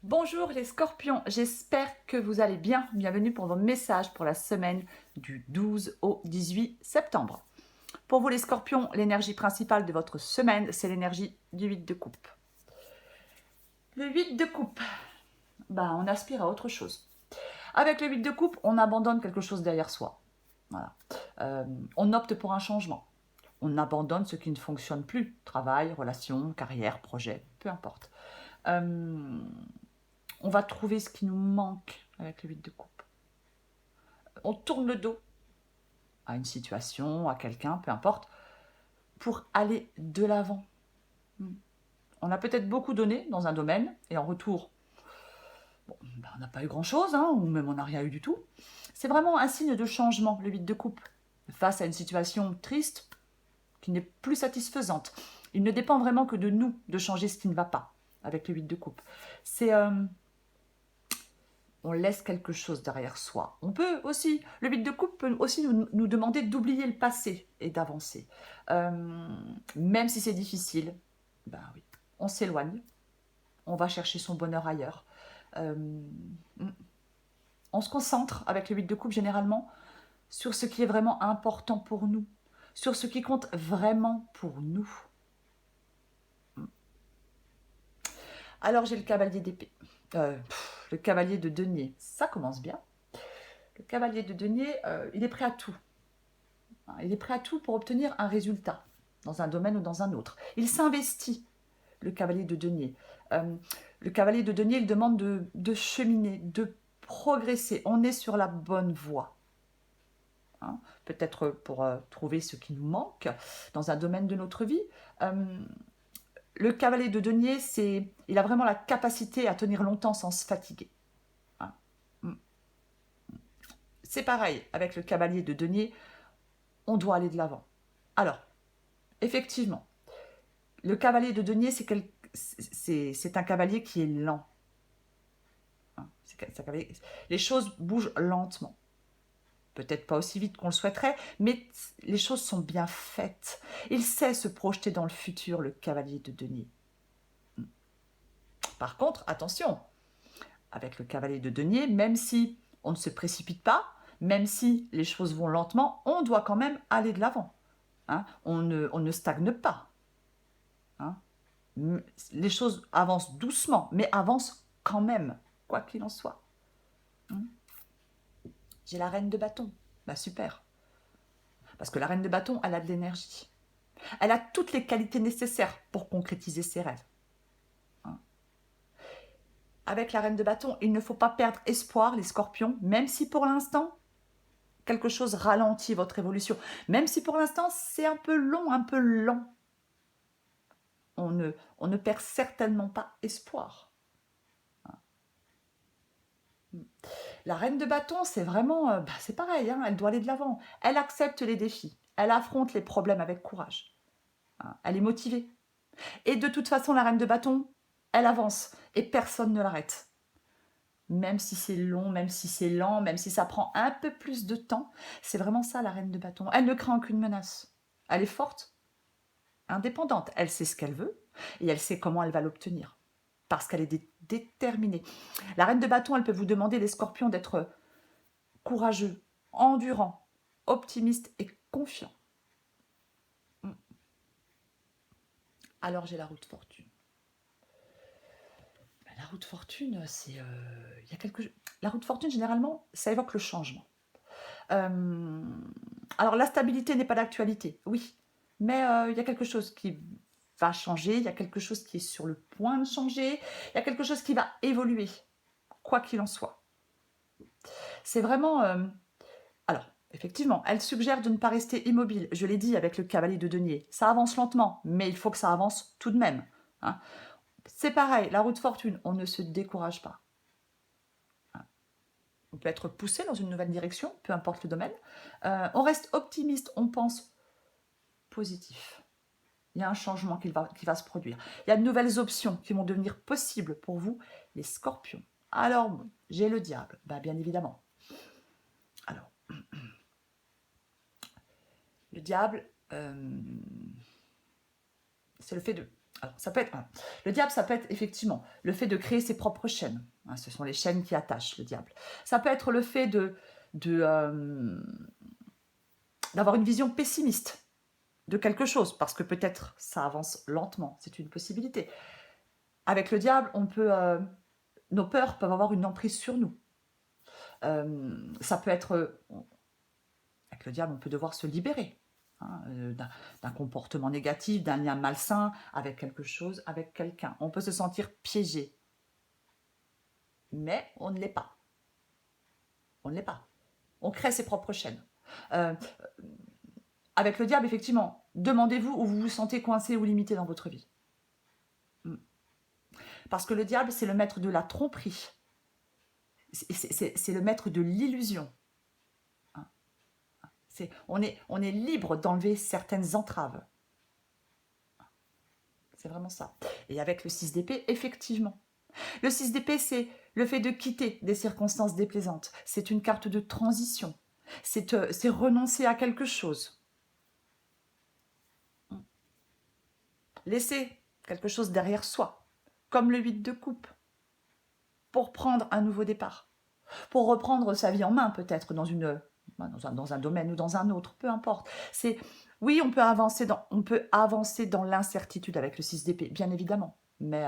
Bonjour les scorpions, j'espère que vous allez bien. Bienvenue pour vos messages pour la semaine du 12 au 18 septembre. Pour vous les scorpions, l'énergie principale de votre semaine, c'est l'énergie du 8 de coupe. Le 8 de coupe, on aspire à autre chose. Avec le 8 de coupe, on abandonne quelque chose derrière soi. Voilà. On opte pour un changement. On abandonne ce qui ne fonctionne plus. Travail, relation, carrière, projet, peu importe. On va trouver ce qui nous manque avec le 8 de coupe. On tourne le dos à une situation, à quelqu'un, peu importe, pour aller de l'avant. On a peut-être beaucoup donné dans un domaine, et en retour, on n'a pas eu grand-chose, ou même on n'a rien eu du tout. C'est vraiment un signe de changement, le 8 de coupe. Face à une situation triste, qui n'est plus satisfaisante. Il ne dépend vraiment que de nous de changer ce qui ne va pas avec le 8 de coupe. C'est... on laisse quelque chose derrière soi. On peut aussi, le 8 de coupe peut aussi nous demander d'oublier le passé et d'avancer. Même si c'est difficile, oui, on s'éloigne, on va chercher son bonheur ailleurs. On se concentre avec le 8 de coupe généralement sur ce qui est vraiment important pour nous, sur ce qui compte vraiment pour nous. Alors j'ai le cavalier d'épée, le cavalier de denier, ça commence bien. Le cavalier de denier, il est prêt à tout. Il est prêt à tout pour obtenir un résultat, dans un domaine ou dans un autre. Il s'investit, le cavalier de denier. Le cavalier de denier, il demande de cheminer, de progresser. On est sur la bonne voie. Peut-être pour trouver ce qui nous manque dans un domaine de notre vie. Le cavalier de denier, il a vraiment la capacité à tenir longtemps sans se fatiguer. C'est pareil avec le cavalier de denier, on doit aller de l'avant. Alors, effectivement, le cavalier de denier, c'est un cavalier qui est lent. Les choses bougent lentement. Peut-être pas aussi vite qu'on le souhaiterait, mais les choses sont bien faites. Il sait se projeter dans le futur, le cavalier de denier. Par contre, attention, avec le cavalier de denier, même si on ne se précipite pas, même si les choses vont lentement, on doit quand même aller de l'avant. On ne stagne pas. Les choses avancent doucement, mais avancent quand même, quoi qu'il en soit. J'ai la reine de bâton. Super. Parce que la reine de bâton, elle a de l'énergie. Elle a toutes les qualités nécessaires pour concrétiser ses rêves. Avec la reine de bâton, il ne faut pas perdre espoir, les scorpions, même si pour l'instant, quelque chose ralentit votre évolution. Même si pour l'instant, c'est un peu long, un peu lent. On ne perd certainement pas espoir. La reine de bâton, c'est vraiment, c'est pareil, elle doit aller de l'avant. Elle accepte les défis, elle affronte les problèmes avec courage. Elle est motivée. Et de toute façon, la reine de bâton, elle avance et personne ne l'arrête. Même si c'est long, même si c'est lent, même si ça prend un peu plus de temps, c'est vraiment ça la reine de bâton. Elle ne craint aucune menace. Elle est forte, indépendante. Elle sait ce qu'elle veut et elle sait comment elle va l'obtenir. Parce qu'elle est déterminée. La reine de bâton, elle peut vous demander, les scorpions, d'être courageux, endurant, optimiste et confiant. Alors j'ai la roue de fortune. La roue de fortune, c'est... y a quelque... La roue de fortune, généralement, ça évoque le changement. Alors la stabilité n'est pas d'actualité, oui, mais il y a quelque chose qui va changer, il y a quelque chose qui est sur le point de changer, il y a quelque chose qui va évoluer, quoi qu'il en soit. C'est vraiment... Alors, effectivement, elle suggère de ne pas rester immobile, je l'ai dit avec le cavalier de denier. Ça avance lentement, mais il faut que ça avance tout de même. C'est pareil, la roue de fortune, on ne se décourage pas. On peut être poussé dans une nouvelle direction, peu importe le domaine. On reste optimiste, on pense positif. Il y a un changement qui va se produire. Il y a de nouvelles options qui vont devenir possibles pour vous, les scorpions. Alors, j'ai le diable, bien évidemment. Alors, le diable, c'est le fait Alors, ça peut être, le diable, ça peut être effectivement le fait de créer ses propres chaînes. Hein, ce sont les chaînes qui attachent le diable. Ça peut être le fait d'avoir une vision pessimiste de quelque chose, parce que peut-être ça avance lentement, c'est une possibilité. Avec le diable, nos peurs peuvent avoir une emprise sur nous. Ça peut être, avec le diable, on peut devoir se libérer, hein, d'un comportement négatif, d'un lien malsain avec quelque chose, avec quelqu'un. On peut se sentir piégé, mais on ne l'est pas. On ne l'est pas. On crée ses propres chaînes. Euh, avec le diable, effectivement, demandez-vous où vous vous sentez coincé ou limité dans votre vie. Parce que le diable, c'est le maître de la tromperie. C'est le maître de l'illusion. On est libre d'enlever certaines entraves. C'est vraiment ça. Et avec le 6 d'épée, effectivement. Le 6 d'épée, c'est le fait de quitter des circonstances déplaisantes. C'est une carte de transition. C'est renoncer à quelque chose. Laisser quelque chose derrière soi, comme le 8 de coupe, pour prendre un nouveau départ. Pour reprendre sa vie en main, peut-être, dans un domaine ou dans un autre, peu importe. Oui, on peut avancer dans l'incertitude avec le 6 d'épée, bien évidemment, mais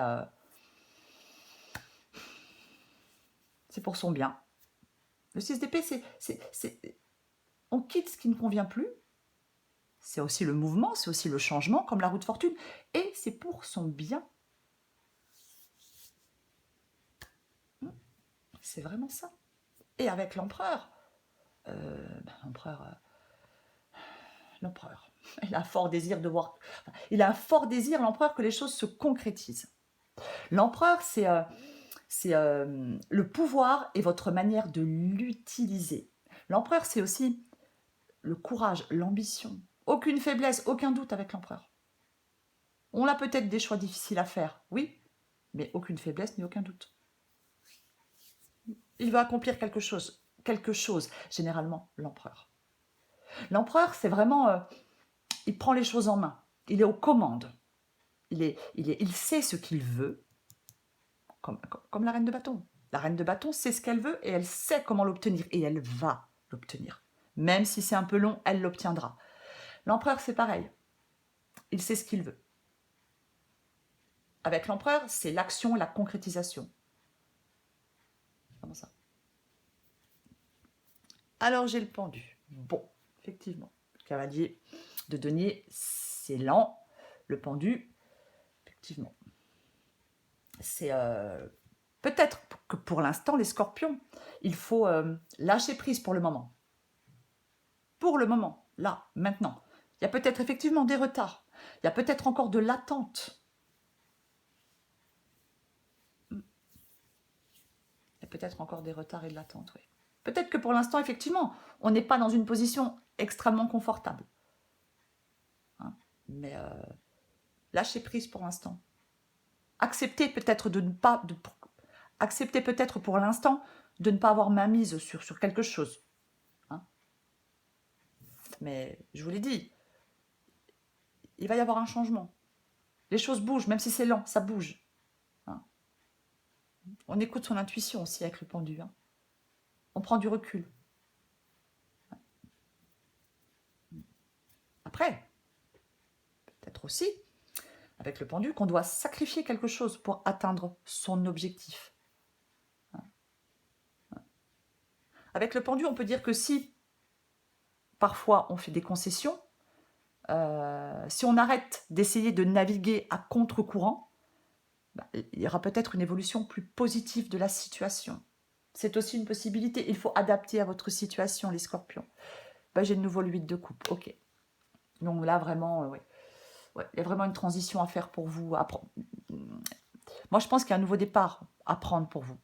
c'est pour son bien. Le 6 d'épée, on quitte ce qui ne convient plus, c'est aussi le mouvement, c'est aussi le changement, comme la roue de fortune, et c'est pour son bien. C'est vraiment ça. Et avec l'empereur, l'empereur, il a un fort désir l'empereur, que les choses se concrétisent. L'empereur, c'est le pouvoir et votre manière de l'utiliser. L'empereur, c'est aussi le courage, l'ambition. Aucune faiblesse, aucun doute avec l'empereur. On a peut-être des choix difficiles à faire, oui, mais aucune faiblesse ni aucun doute. Il veut accomplir quelque chose, généralement l'empereur. L'empereur, c'est vraiment, il prend les choses en main, il est aux commandes, il sait ce qu'il veut, comme la reine de bâton. La reine de bâton sait ce qu'elle veut et elle sait comment l'obtenir, et elle va l'obtenir. Même si c'est un peu long, elle l'obtiendra. L'empereur, c'est pareil, il sait ce qu'il veut. Avec l'empereur, c'est l'action et la concrétisation. Comment ça? Alors j'ai le pendu. Bon, effectivement, le cavalier de denier, c'est lent. Le pendu, effectivement. C'est peut-être que pour l'instant, les scorpions, il faut lâcher prise pour le moment. Pour le moment, là, maintenant. Il y a peut-être effectivement des retards. Il y a peut-être encore de l'attente. Il y a peut-être encore des retards et de l'attente, oui. Peut-être que pour l'instant, effectivement, on n'est pas dans une position extrêmement confortable. Hein, mais lâchez prise pour l'instant. Acceptez peut-être acceptez peut-être pour l'instant de ne pas avoir main mise sur quelque chose. Hein, mais je vous l'ai dit, il va y avoir un changement. Les choses bougent, même si c'est lent, ça bouge. Hein. On écoute son intuition aussi avec le pendu. Hein. On prend du recul. Après, peut-être aussi, avec le pendu, qu'on doit sacrifier quelque chose pour atteindre son objectif. Avec le pendu, on peut dire que si parfois on fait des concessions, si on arrête d'essayer de naviguer à contre-courant, il y aura peut-être une évolution plus positive de la situation. C'est aussi une possibilité. Il faut adapter à votre situation, les scorpions. J'ai de nouveau le 8 de coupe. Ok. Donc là, vraiment, ouais, il y a vraiment une transition à faire pour vous. Moi, je pense qu'il y a un nouveau départ à prendre pour vous.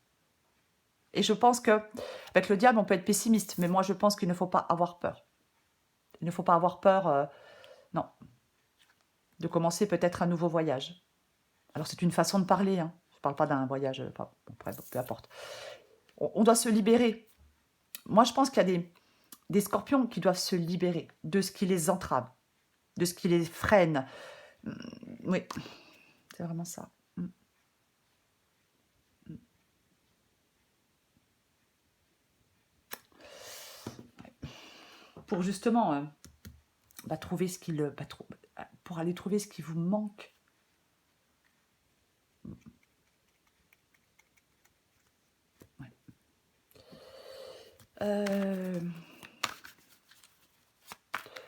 Et je pense qu'avec le diable, on peut être pessimiste. Mais moi, je pense qu'il ne faut pas avoir peur. Il ne faut pas avoir peur, non, de commencer peut-être un nouveau voyage. Alors, c'est une façon de parler. Hein. Je ne parle pas d'un voyage, peu importe. On doit se libérer. Moi, je pense qu'il y a des scorpions qui doivent se libérer de ce qui les entrave, de ce qui les freine. Oui. C'est vraiment ça. Mm. Mm. Pour justement trouver ce qu'il... pour aller trouver ce qui vous manque. Ouais.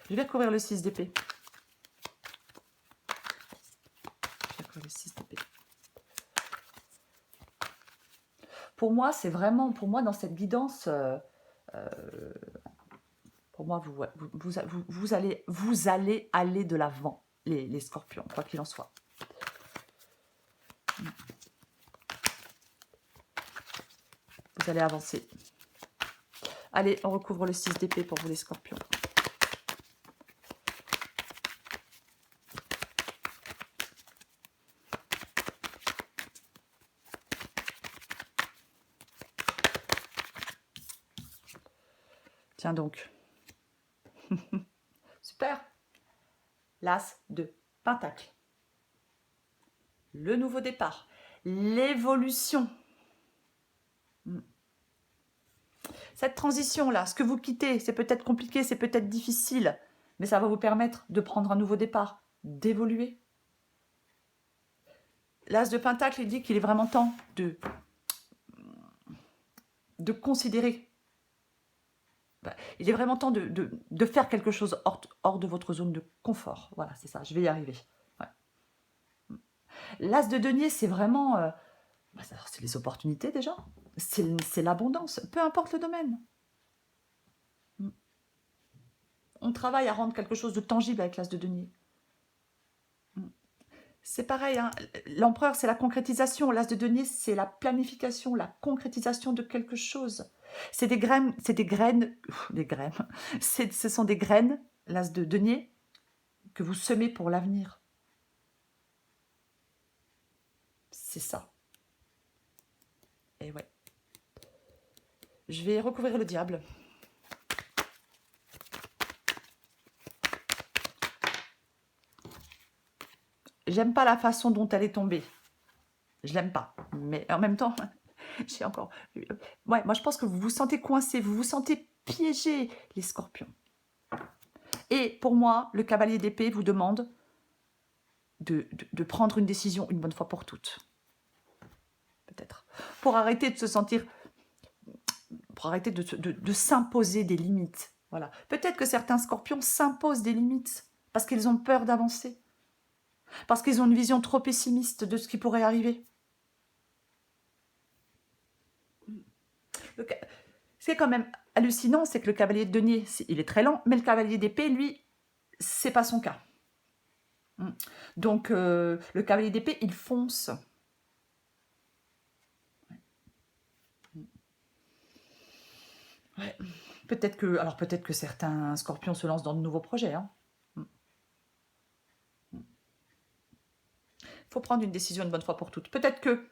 Je vais couvrir le 6 d'épée. Je vais couvrir le 6 d'épée. Pour moi, c'est vraiment... Pour moi, dans cette guidance... pour moi, vous allez aller de l'avant, les scorpions, quoi qu'il en soit. Vous allez avancer. Allez, on recouvre le 6 d'épée pour vous les scorpions. Tiens donc. Super. L'as de pentacle. Le nouveau départ. L'évolution. Cette transition-là, ce que vous quittez, c'est peut-être compliqué, c'est peut-être difficile, mais ça va vous permettre de prendre un nouveau départ, d'évoluer. L'as de pentacle, il dit qu'il est vraiment temps de considérer. Il est vraiment temps de faire quelque chose hors de votre zone de confort. Voilà, c'est ça, je vais y arriver. Ouais. L'as de denier, c'est vraiment... c'est les opportunités déjà, c'est l'abondance, peu importe le domaine. On travaille à rendre quelque chose de tangible avec l'as de denier. C'est pareil, hein. L'empereur, c'est la concrétisation. L'as de denier, c'est la planification, la concrétisation de quelque chose. C'est des graines, ce sont des graines, l'as de denier, que vous semez pour l'avenir. C'est ça. Et ouais. Je vais recouvrir le diable. J'aime pas la façon dont elle est tombée. Je l'aime pas. Mais en même temps, j'ai encore... Ouais, moi je pense que vous vous sentez coincé, vous vous sentez piégé, les scorpions. Et pour moi, le cavalier d'épée vous demande de prendre une décision une bonne fois pour toutes. Peut-être. Pour arrêter de se sentir... Pour arrêter de s'imposer des limites. Voilà. Peut-être que certains scorpions s'imposent des limites parce qu'ils ont peur d'avancer. Parce qu'ils ont une vision trop pessimiste de ce qui pourrait arriver. Ce qui est quand même hallucinant, c'est que le cavalier de denier, il est très lent, mais le cavalier d'épée, lui, c'est pas son cas. Donc, le cavalier d'épée, il fonce. Ouais. Peut-être que certains scorpions se lancent dans de nouveaux projets. Faut prendre une décision une bonne fois pour toutes. Peut-être que,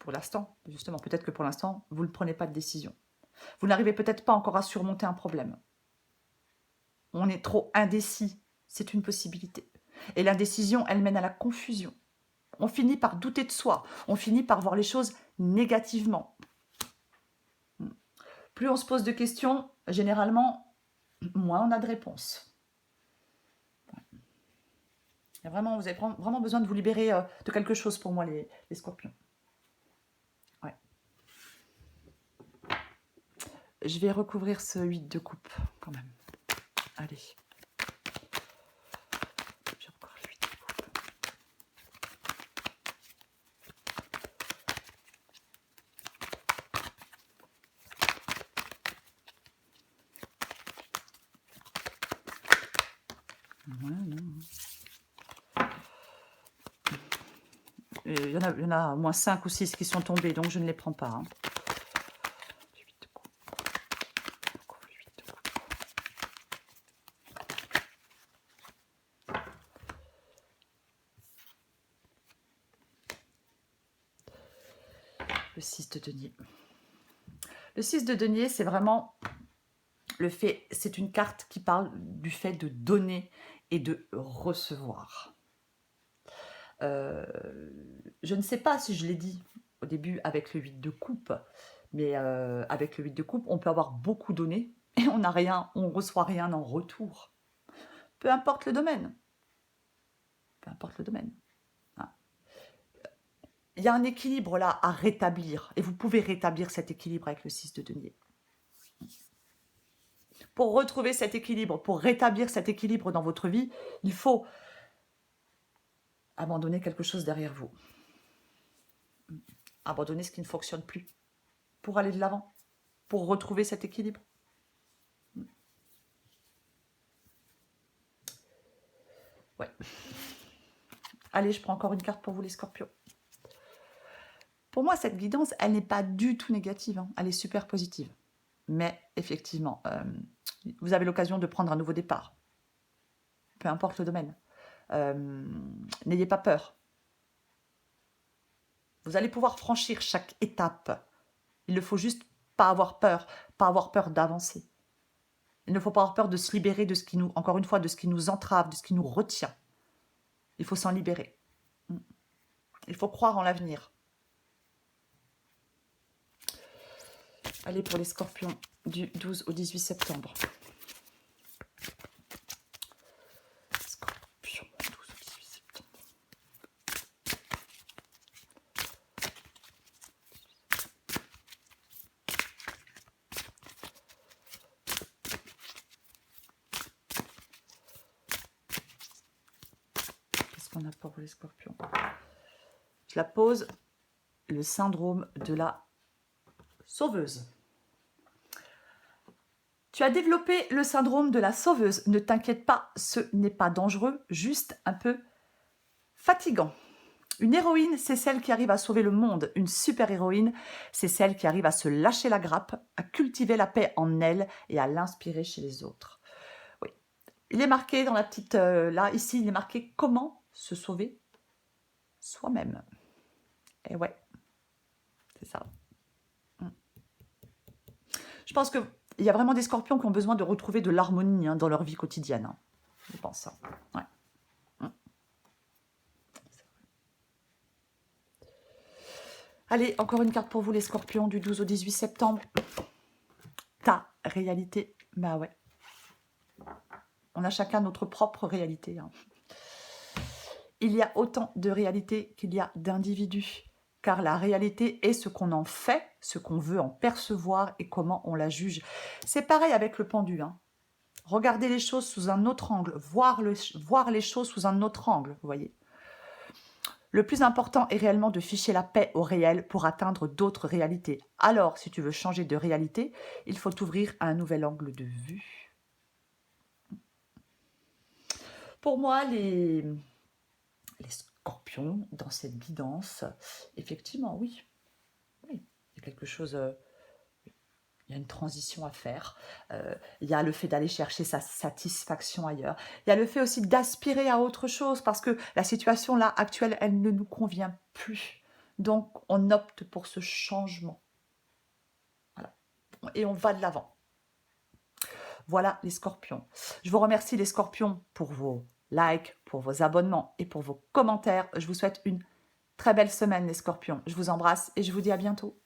pour l'instant, justement, peut-être que pour l'instant, vous ne prenez pas de décision. Vous n'arrivez peut-être pas encore à surmonter un problème. On est trop indécis. C'est une possibilité. Et l'indécision, elle mène à la confusion. On finit par douter de soi. On finit par voir les choses négativement. Plus on se pose de questions, généralement, moins on a de réponses. Vous avez vraiment besoin de vous libérer de quelque chose pour moi, les scorpions. Ouais. Je vais recouvrir ce 8 de coupe, quand même. Allez. Je recouvre le 8 de coupe. Voilà. Il y en a au moins 5 ou 6 qui sont tombés, donc je ne les prends pas. Le 6 de denier. Le 6 de denier, c'est vraiment c'est une carte qui parle du fait de donner et de recevoir. Euh, je ne sais pas si je l'ai dit au début avec le 8 de coupe, mais avec le 8 de coupe, on peut avoir beaucoup donné et on n'a rien, on reçoit rien en retour. Peu importe le domaine. Peu importe le domaine. Hein. Il y a un équilibre là à rétablir et vous pouvez rétablir cet équilibre avec le 6 de denier. Pour retrouver cet équilibre, pour rétablir cet équilibre dans votre vie, il faut abandonner quelque chose derrière vous. Abandonner ce qui ne fonctionne plus pour aller de l'avant, pour retrouver cet équilibre. Ouais. Allez, je prends encore une carte pour vous les scorpions. Pour moi, cette guidance, elle n'est pas du tout négative, hein. Elle est super positive. Mais effectivement, vous avez l'occasion de prendre un nouveau départ. Peu importe le domaine. N'ayez pas peur. Vous allez pouvoir franchir chaque étape. Il ne faut juste pas avoir peur d'avancer. Il ne faut pas avoir peur de se libérer de ce qui nous, encore une fois, de ce qui nous entrave, de ce qui nous retient. Il faut s'en libérer. Il faut croire en l'avenir. Allez, pour les scorpions, du 12 au 18 septembre. Scorpion, 12 au 18 septembre. Qu'est-ce qu'on a pour les scorpions? Je la pose, le syndrome de la sauveuse. Tu as développé le syndrome de la sauveuse. Ne t'inquiète pas, ce n'est pas dangereux, juste un peu fatigant. Une héroïne, c'est celle qui arrive à sauver le monde. Une super-héroïne, c'est celle qui arrive à se lâcher la grappe, à cultiver la paix en elle et à l'inspirer chez les autres. Oui. Il est marqué dans la petite... là, ici, il est marqué « Comment se sauver soi-même ». Et ouais, c'est ça. Je pense qu'il y a vraiment des scorpions qui ont besoin de retrouver de l'harmonie dans leur vie quotidienne. Je pense ça. Ouais. Allez, encore une carte pour vous les scorpions du 12 au 18 septembre. Ta réalité. Bah ouais. On a chacun notre propre réalité. Il y a autant de réalités qu'il y a d'individus. Car la réalité est ce qu'on en fait, ce qu'on veut en percevoir et comment on la juge. C'est pareil avec le pendu. Regardez les choses sous un autre angle, voir les choses sous un autre angle, vous voyez. Le plus important est réellement de ficher la paix au réel pour atteindre d'autres réalités. Alors, si tu veux changer de réalité, il faut t'ouvrir à un nouvel angle de vue. Pour moi, les scorpions, dans cette guidance, effectivement, oui. Il y a quelque chose... il y a une transition à faire. Il y a le fait d'aller chercher sa satisfaction ailleurs. Il y a le fait aussi d'aspirer à autre chose parce que la situation là actuelle, elle ne nous convient plus. Donc, on opte pour ce changement. Voilà. Et on va de l'avant. Voilà les scorpions. Je vous remercie les scorpions pour vos likes, pour vos abonnements et pour vos commentaires. Je vous souhaite une très belle semaine les scorpions. Je vous embrasse et je vous dis à bientôt.